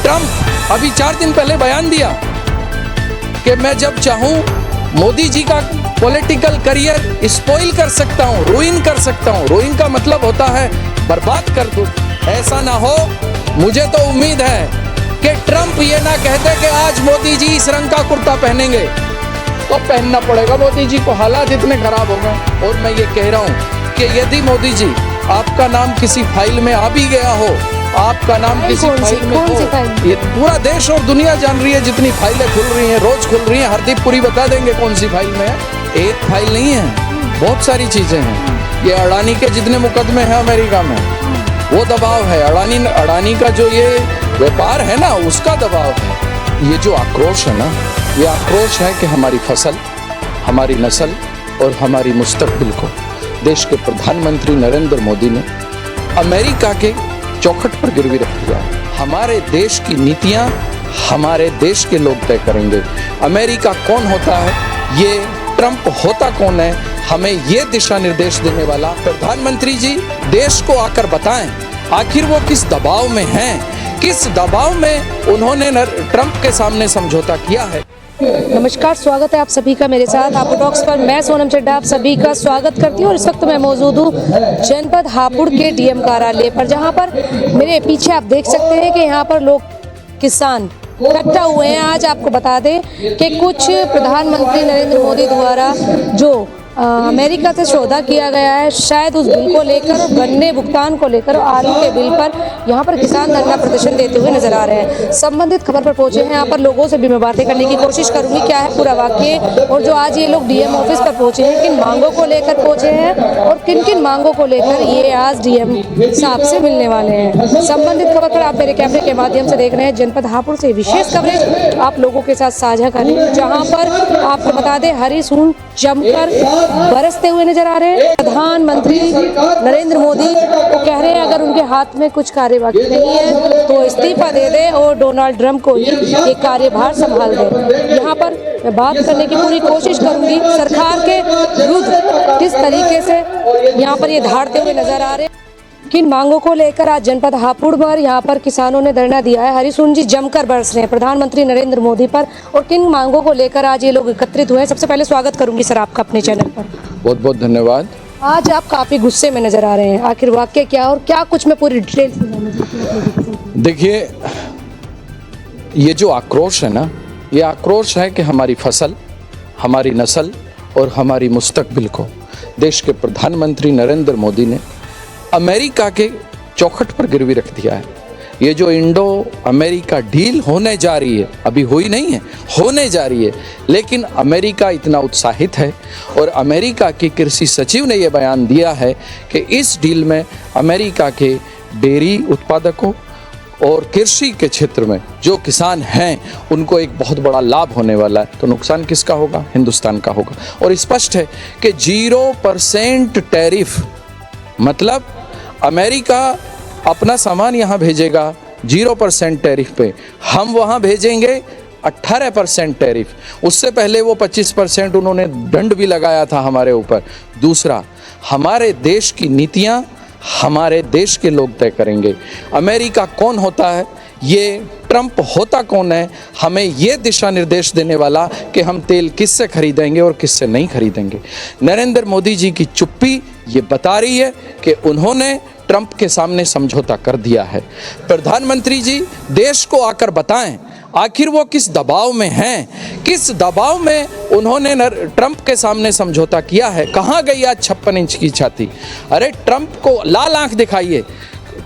Trump अभी 4 दिन पहले बयान दिया कि मैं जब चाहूं मोदी जी का पॉलिटिकल करियर स्पॉइल कर सकता हूं, रूइन कर सकता हूं। रूइन का मतलब होता है बर्बाद कर दूं। ऐसा ना हो। मुझे तो उम्मीद है कि ट्रम्प ये ना कहते कि आज मोदी जी इस रंग का कुर्ता पहनेंगे, तो पहनना पड़ेगा मोदी जी को। हालात इतने खराब हो गए। और मैं ये कह रहा हूं कि यदि मोदी जी आपका नाम किसी फाइल में आ भी गया हो, आपका नाम किसी फाइल में हो, ये पूरा देश और दुनिया जान रही है, जितनी फाइलें खुल रही हैं, रोज खुल रही हैं। हरदीप पुरी बता देंगे कौन सी फाइल में है। एक फाइल नहीं है, बहुत सारी चीजें हैं। ये अडानी के जितने मुकदमे हैं अमेरिका में, वो दबाव है। अडानी का जो ये व्यापार है ना, उसका दबाव है। ये जो आक्रोश है ना, ये आक्रोश है कि हमारी फसल, हमारी नस्ल और हमारी मुस्तकबिल को देश के प्रधानमंत्री नरेंद्र मोदी ने अमेरिका के चौखट पर गिरवी रख दिया। हमारे देश की नीतियां हमारे देश के लोग तय करेंगे। अमेरिका कौन होता है, ये ट्रम्प होता कौन है, हमें ये दिशा निर्देश देने वाला प्रधानमंत्री जी देश को आकर बताएं आखिर वो किस दबाव में हैं, किस दबाव में उन्होंने ट्रम्प के सामने समझौता किया है। नमस्कार, स्वागत है आप सभी का मेरे साथ आपको टॉक्स पर। मैं सोनम चड्ढा आप सभी का स्वागत करती हूँ और इस वक्त मैं मौजूद हूँ जनपद हापुड़ के डीएम कार्यालय पर, जहाँ पर मेरे पीछे आप देख सकते हैं कि यहाँ पर लोग, किसान इकट्ठा हुए हैं। आज आपको बता दें कि कुछ प्रधानमंत्री नरेंद्र मोदी द्वारा जो अमेरिका से सौदा किया गया है, शायद उस बिल को लेकर, गन्ने भुगतान को लेकर, आलू के बिल पर यहाँ पर किसान धरना प्रदर्शन देते हुए नजर आ रहे हैं। संबंधित खबर पर पहुंचे हैं यहाँ पर लोगों से भी मैं बातें करने की कोशिश करूंगी, क्या है पूरा वाक्य और जो आज ये लोग डीएम ऑफिस पर पहुंचे हैं, किन मांगों को लेकर पहुंचे हैं और किन किन मांगों को लेकर ये आज डीएम साहब से मिलने वाले हैं। संबंधित खबर पर आप मेरे कैमरे के माध्यम से देख रहे हैं। जनपद हापुड़ से विशेष कवरेज आप लोगों के साथ साझा करें, जहाँ पर आपको बता दें हरी सून जमकर बरसते हुए नजर आ रहे हैं। प्रधानमंत्री नरेंद्र मोदी वो कह रहे हैं अगर उनके हाथ में कुछ कार्यवाही नहीं है तो इस्तीफा दे दे और डोनाल्ड ट्रम्प को ही ये कार्यभार संभाल दे। यहाँ पर मैं बात करने की पूरी कोशिश करूंगी सरकार के विरुद्ध किस तरीके से यहाँ पर ये धाड़ते हुए नजर आ रहे हैं। किन मांगों को लेकर आज जनपद हापुड़ पर यहाँ पर किसानों ने धरना दिया है। हरिसून जी जमकर बरस रहे हैं प्रधानमंत्री नरेंद्र मोदी पर, और किन मांगों को लेकर आज ये लोग एकत्रित हुए हैं। सबसे पहले स्वागत करूंगी सर आपका अपने चैनल पर। बहुत बहुत धन्यवाद। आज आप काफी गुस्से में नजर आ रहे हैं, आखिर वाक्य क्या और क्या कुछ, मैं पूरी डिटेल। देखिए, ये जो आक्रोश है ना, ये आक्रोश है कि हमारी फसल, हमारी नस्ल और हमारी मुस्तकबिल को देश के प्रधानमंत्री नरेंद्र मोदी ने अमेरिका के चौखट पर गिरवी रख दिया है। ये जो इंडो अमेरिका डील होने जा रही है, अभी हुई नहीं है, होने जा रही है, लेकिन अमेरिका इतना उत्साहित है और अमेरिका की कृषि सचिव ने ये बयान दिया है कि इस डील में अमेरिका के डेयरी उत्पादकों और कृषि के क्षेत्र में जो किसान हैं उनको एक बहुत बड़ा लाभ होने वाला है। तो नुकसान किसका होगा? हिंदुस्तान का होगा। और स्पष्ट है कि 0% टैरिफ, मतलब अमेरिका अपना सामान यहाँ भेजेगा 0% टैरिफ पे, हम वहाँ भेजेंगे 18% टैरिफ। उससे पहले वो 25% उन्होंने दंड भी लगाया था हमारे ऊपर। दूसरा, हमारे देश की नीतियाँ हमारे देश के लोग तय करेंगे। अमेरिका कौन होता है, ये ट्रम्प होता कौन है, हमें ये दिशा निर्देश देने वाला कि हम तेल किससे खरीदेंगे और किससे नहीं खरीदेंगे। नरेंद्र मोदी जी की चुप्पी ये बता रही है कि उन्होंने ट्रम्प के सामने समझौता कर दिया है। प्रधानमंत्री जी देश को आकर बताएं आखिर वो किस दबाव में हैं, किस दबाव में उन्होंने ट्रम्प के सामने समझौता किया है। कहाँ गई आज 56 इंच की छाती? अरे ट्रम्प को लाल आंख दिखाइए,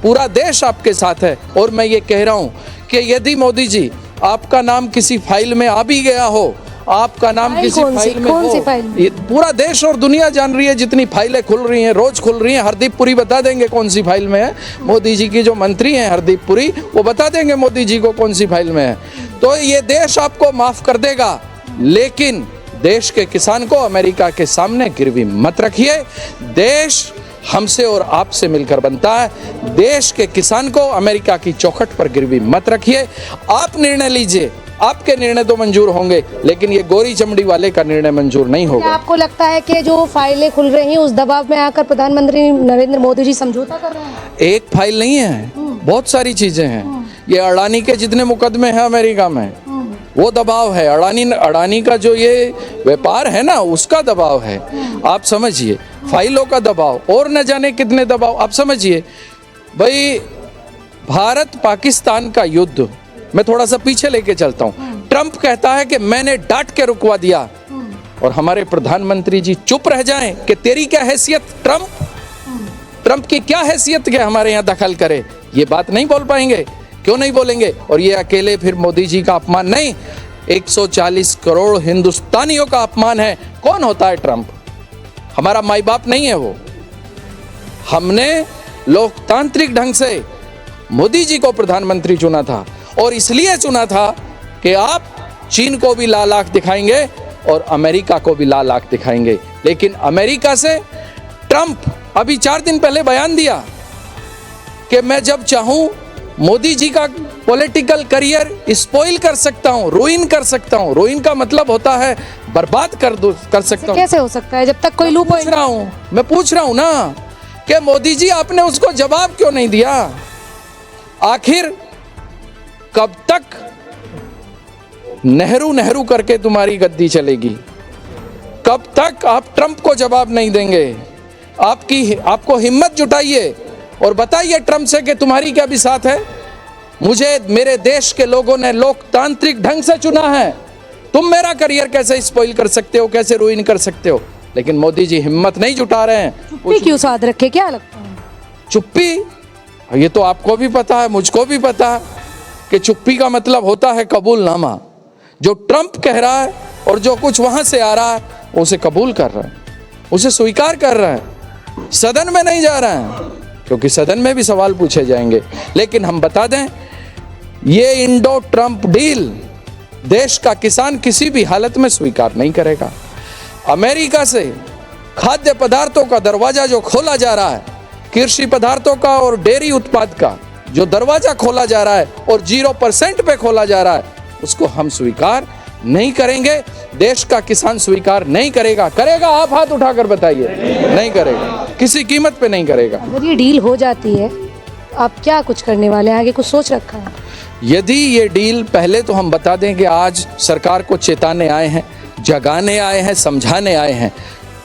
पूरा देश आपके साथ है। और मैं ये कह रहा हूँ कि यदि मोदी जी आपका नाम किसी फाइल में आ भी गया हो, आपका नाम किसी फाइल में हो, ये पूरा देश और दुनिया जान रही है, जितनी फाइलें खुल रही हैं, रोज खुल रही हैं। हरदीप पुरी बता देंगे कौन सी फाइल में है। मोदी जी की जो मंत्री हैं हरदीप पुरी, वो बता देंगे मोदी जी को कौन सी फाइल में है। तो ये देश आपको माफ कर देगा, लेकिन देश के किसान को अमेरिका के सामने गिरवी मत रखिए। देश हमसे और आपसे मिलकर बनता है। देश के किसान को अमेरिका की चौखट पर गिरवी मत रखिए। आप निर्णय लीजिए, आपके निर्णय तो मंजूर होंगे, लेकिन ये गोरी चमड़ी वाले का निर्णय मंजूर नहीं होगा। क्या आपको लगता है कि जो फाइलें खुल रही हैं उस दबाव में आकर प्रधानमंत्री नरेंद्र मोदी जी समझौता कर रहे हैं? एक फाइल नहीं है, बहुत सारी चीजें हैं। ये अडानी के जितने मुकदमे हैं अमेरिका में, वो दबाव है। अडानी का जो ये व्यापार है ना, उसका दबाव है। आप समझिए, फाइलों का दबाव, और न जाने कितने दबाव। आप समझिए भाई, भारत पाकिस्तान का युद्ध, मैं थोड़ा सा पीछे लेके चलता हूँ। ट्रंप कहता है कि मैंने डांट के रुकवा दिया, और हमारे प्रधानमंत्री जी चुप रह जाएं कि तेरी क्या हैसियत ट्रंप की क्या हैसियत के हमारे यहाँ दखल करे। ये बात नहीं बोल पाएंगे। क्यों नहीं बोलेंगे? और ये अकेले फिर मोदी जी का अपमान नहीं, 140 करोड़ हिंदुस्तानियों का अपमान है। कौन होता है ट्रंप? हमारा माई बाप नहीं है वो। हमने लोकतांत्रिक ढंग से मोदी जी को प्रधानमंत्री चुना था, और इसलिए चुना था कि आप चीन को भी लाल आंख दिखाएंगे और अमेरिका को भी लाल आंख दिखाएंगे। लेकिन अमेरिका से ट्रंप अभी 4 दिन पहले बयान दिया कि मैं जब चाहूं मोदी जी का पॉलिटिकल करियर स्पॉइल कर सकता हूं, रुइन कर सकता हूं। रुइन का मतलब होता है बर्बाद कर सकता हूं। कैसे हो सकता है जब तक कोई लूप मैं पूछ रहा हूं ना कि मोदी जी आपने उसको जवाब क्यों नहीं दिया? आखिर कब तक नेहरू करके तुम्हारी गद्दी चलेगी? कब तक आप ट्रंप को जवाब नहीं देंगे? आपको हिम्मत जुटाइए और बताइए ट्रंप से कि तुम्हारी क्या बिसात है। मुझे मेरे देश के लोगों ने लोकतांत्रिक ढंग से चुना है, तुम मेरा करियर कैसे स्पॉइल कर सकते हो, कैसे रुइन कर सकते हो? लेकिन मोदी जी हिम्मत नहीं जुटा रहे हैं। चुप्पी क्यों साध रखे, क्या लगता है? चुप्पी, ये तो आपको भी पता है, मुझको भी पता है कि चुप्पी का मतलब होता है कबूलनामा। जो ट्रंप कह रहा है और जो कुछ वहां से आ रहा है, उसे कबूल कर रहा है, उसे स्वीकार कर रहा है। सदन में नहीं जा रहा है, क्योंकि सदन में भी सवाल पूछे जाएंगे। लेकिन हम बता दें, ये इंडो ट्रंप डील देश का किसान किसी भी हालत में स्वीकार नहीं करेगा। अमेरिका से खाद्य पदार्थों का दरवाजा जो खोला जा रहा है, कृषि पदार्थों का और डेयरी उत्पाद का जो दरवाजा खोला जा रहा है और 0% पे खोला जा रहा है, उसको हम स्वीकार नहीं करेंगे। देश का किसान स्वीकार नहीं करेगा। करेगा? आप हाथ उठाकर बताइए। नहीं करेगा, किसी कीमत पे नहीं करेगा। अगर ये डील हो जाती है, आप क्या कुछ करने वाले हैं? आगे कुछ सोच रखा है? यदि ये डील, पहले तो हम बता दें कि आज सरकार को चेताने आए हैं, जगाने आए हैं, समझाने आए हैं,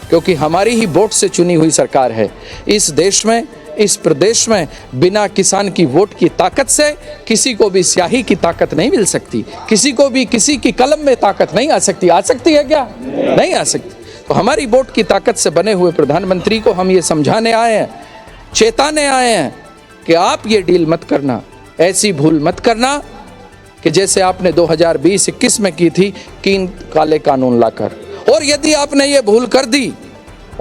क्योंकि हमारी ही वोट से चुनी हुई सरकार है। इस देश में, इस प्रदेश में बिना किसान की वोट की ताकत से किसी को भी स्याही की ताकत नहीं मिल सकती, किसी को भी किसी की कलम में ताकत नहीं आ सकती। आ सकती है क्या? नहीं आ सकती। तो हमारी वोट की ताकत से बने हुए प्रधानमंत्री को हम ये समझाने आए हैं, चेताने आए हैं कि आप ये डील मत करना, ऐसी भूल मत करना कि जैसे आपने 2020-21 में की थी, 3 काले कानून लाकर। और यदि आपने ये भूल कर दी,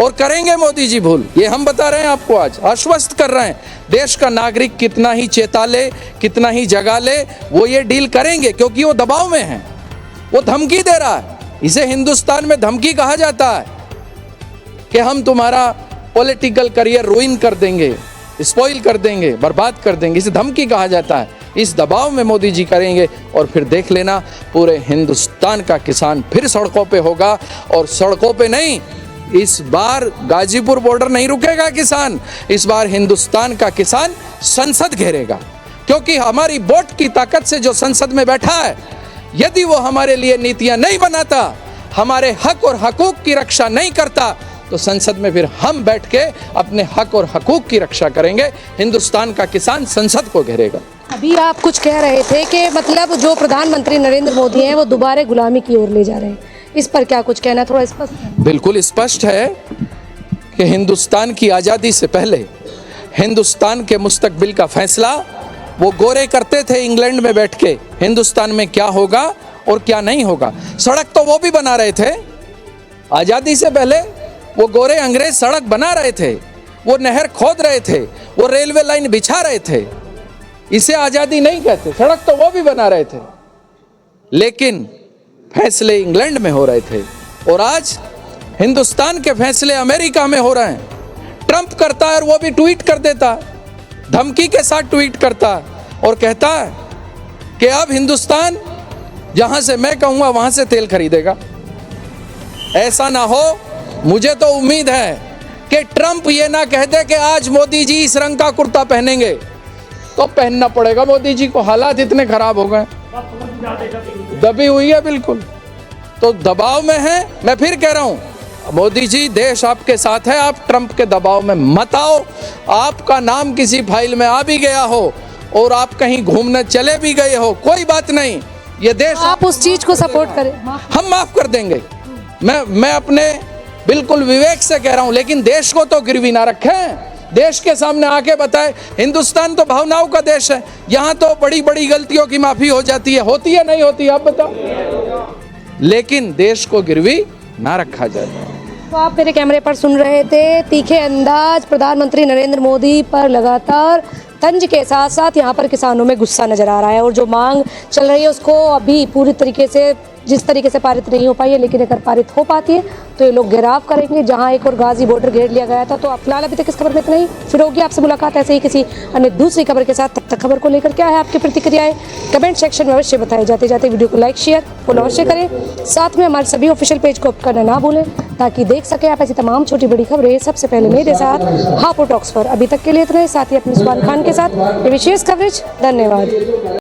और करेंगे मोदी जी भूल, ये हम बता रहे हैं आपको, आज आश्वस्त कर रहे हैं। देश का नागरिक कितना ही चेता ले, कितना ही जगा ले, वो ये डील करेंगे, क्योंकि वो दबाव में है, वो धमकी दे रहा है। इसे हिंदुस्तान में धमकी कहा जाता है कि हम तुम्हारा पॉलिटिकल करियर रुइन कर देंगे, स्पॉइल कर देंगे, बर्बाद कर देंगे, इसे धमकी कहा जाता है। इस दबाव में मोदी जी करेंगे, और फिर देख लेना पूरे हिंदुस्तान का किसान फिर सड़कों पे होगा। और सड़कों पे नहीं, इस बार गाजीपुर बॉर्डर नहीं रुकेगा किसान, इस बार हिंदुस्तान का किसान संसद घेरेगा। क्योंकि हमारी वोट की ताकत से जो संसद में बैठा है, यदि वो हमारे लिए नीतियां नहीं बनाता, हमारे हक और हकूक की रक्षा नहीं करता, तो संसद में फिर हम बैठ के अपने हक और हकूक की रक्षा करेंगे। हिंदुस्तान का किसान संसद को घेरेगा। अभी आप कुछ कह रहे थे कि मतलब जो प्रधानमंत्री नरेंद्र मोदी हैं वो दोबारा गुलामी की ओर ले जा रहे हैं, इस पर क्या कुछ कहना, थोड़ा स्पष्ट? बिल्कुल स्पष्ट है कि हिंदुस्तान की आज़ादी से पहले हिंदुस्तान के मुस्तकबिल का फैसला वो गोरे करते थे इंग्लैंड में बैठ के, हिंदुस्तान में क्या होगा और क्या नहीं होगा। सड़क तो वो भी बना रहे थे, आज़ादी से पहले वो गोरे अंग्रेज सड़क बना रहे थे, वो नहर खोद रहे थे, वो रेलवे लाइन बिछा रहे थे। इसे आज़ादी नहीं कहते, सड़क तो वो भी बना रहे थे, लेकिन फैसले इंग्लैंड में हो रहे थे। और आज हिंदुस्तान के फैसले अमेरिका में हो रहे हैं। ट्रंप करता है और वो भी ट्वीट कर देता, धमकी के साथ ट्वीट करता और कहता है कि अब हिंदुस्तान जहां से मैं कहूंगा वहां से तेल खरीदेगा। ऐसा ना हो, मुझे तो उम्मीद है कि ट्रंप ये ना कह दे कि आज मोदी जी इस रंग का कुर्ता पहनेंगे, तो अब पहनना पड़ेगा मोदी जी को, हालात इतने खराब हो गए, दबी हुई है बिल्कुल, तो दबाव में है। मैं फिर कह रहा हूं, मोदी जी देश आपके साथ है, आप ट्रंप के दबाव में मत आओ। आपका नाम किसी फाइल में आ भी गया हो और आप कहीं घूमने चले भी गए हो, कोई बात नहीं, ये देश आप उस चीज को सपोर्ट करें। हम माफ कर देंगे। मैं अपने बिल्कुल विवेक से कह रहा हूं, लेकिन देश को तो गिरवी ना रखें। देश के सामने आके बताए, हिंदुस्तान तो भावनाओं का देश है, यहाँ तो बड़ी बड़ी गलतियों की माफी हो जाती है नहीं होती, आप बताओ, लेकिन देश को गिरवी ना रखा जाए। तो आप मेरे कैमरे पर सुन रहे थे तीखे अंदाज प्रधानमंत्री नरेंद्र मोदी पर लगातार तंज के साथ साथ यहाँ पर किसानों में गुस्सा नजर आ रहा है, और जो मांग चल रही है उसको अभी पूरी तरीके से जिस तरीके से पारित नहीं हो पाई है, लेकिन अगर पारित हो पाती है तो ये लोग घेराव करेंगे। जहां एक और गाजी बॉर्डर घेर लिया गया था। तो अब फिलहाल अभी तक इस खबर में इतना ही, फिर होगी आपसे मुलाकात ऐसे ही किसी अन्य दूसरी खबर के साथ। तब तक खबर को लेकर क्या है आपकी प्रतिक्रियाएं कमेंट सेक्शन में अवश्य बताएं। जाते जाते वीडियो को लाइक शेयर फॉलो अवश्य करें, साथ में हमारे सभी ऑफिशियल पेज को करना ना भूलें, ताकि देख सकें आप ऐसी तमाम छोटी बड़ी खबरें सबसे पहले मेरे साथ हापुड़ टॉक्स पर। अभी तक के लिए इतना ही, साथ ही अपने उस्मान खान के साथ ये विशेष कवरेज। धन्यवाद।